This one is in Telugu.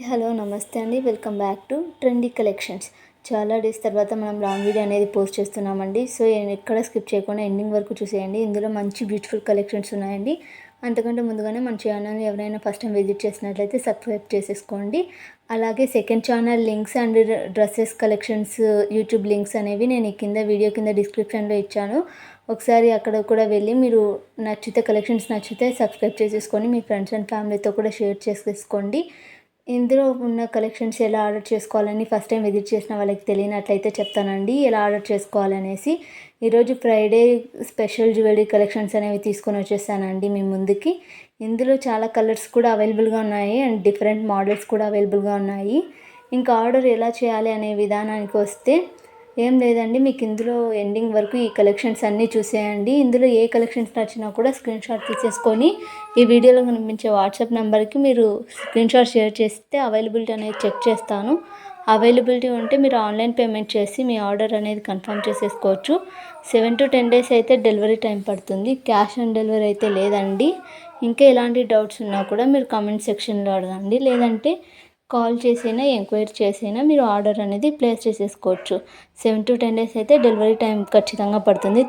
హలో నమస్తే అండి. Welcome back to trendy collections. చాలా డేస్ తర్వాత మనం లాంగ్ వీడియో అనేది పోస్ట్ చేస్తున్నామండి. సో ఎక్కడ స్కిప్ చేయకుండా ఎండింగ్ వరకు చూసేయండి. ఇందులో మంచి బ్యూటిఫుల్ కలెక్షన్స్ ఉన్నాయండి. అంతకంటే ముందుగానే మన ఛానల్ని ఎవరైనా ఫస్ట్ టైం విజిట్ చేసినట్లయితే సబ్స్క్రైబ్ చేసేసుకోండి. అలాగే second channel links and dresses collections YouTube links అనేవి నేను వీడియో కింద డిస్క్రిప్షన్లో ఇచ్చాను. ఒకసారి అక్కడ కూడా వెళ్ళి మీరు కలెక్షన్స్ నచ్చితే సబ్స్క్రైబ్ చేసేసుకొని మీ ఫ్రెండ్స్ అండ్ ఫ్యామిలీతో కూడా షేర్ చేసేసుకోండి. ఇందులో ఉన్న కలెక్షన్స్ ఎలా ఆర్డర్ చేసుకోవాలని ఫస్ట్ టైం విజిట్ చేసిన వాళ్ళకి తెలియనట్లయితే చెప్తానండి ఎలా ఆర్డర్ చేసుకోవాలనేసి. ఈరోజు ఫ్రైడే స్పెషల్ జ్యువెలరీ కలెక్షన్స్ అనేవి తీసుకొని వచ్చేసానండి మీ ముందుకి. ఇందులో చాలా కలర్స్ కూడా అవైలబుల్గా ఉన్నాయి అండ్ డిఫరెంట్ మోడల్స్ కూడా అవైలబుల్గా ఉన్నాయి. ఇంకా ఆర్డర్ ఎలా చేయాలి అనే విధానానికి వస్తే ఏం లేదండి, మీకు ఇందులో ఎండింగ్ వరకు ఈ కలెక్షన్స్ అన్నీ చూసేయండి. ఇందులో ఏ కలెక్షన్స్ నచ్చినా కూడా స్క్రీన్ షాట్ తీసేసుకొని ఈ వీడియోలో కనిపించే వాట్సాప్ నెంబర్కి మీరు స్క్రీన్ షాట్ షేర్ చేస్తే అవైలబిలిటీ అనేది చెక్ చేస్తాను. అవైలబిలిటీ ఉంటే మీరు ఆన్లైన్ పేమెంట్ చేసి మీ ఆర్డర్ అనేది కన్ఫర్మ్ చేసేసుకోవచ్చు. 7 to 10 days అయితే డెలివరీ టైం పడుతుంది. క్యాష్ ఆన్ డెలివరీ అయితే లేదండి. ఇంకా ఎలాంటి డౌట్స్ ఉన్నా కూడా మీరు కామెంట్ సెక్షన్లో అడగండి, లేదంటే కాల్ చేసైనా ఎంక్వైరీ చేసైనా మీరు ఆర్డర్ అనేది ప్లేస్ చేసేసుకోవచ్చు. 7 to 10 days అయితే డెలివరీ టైం ఖచ్చితంగా పడుతుంది.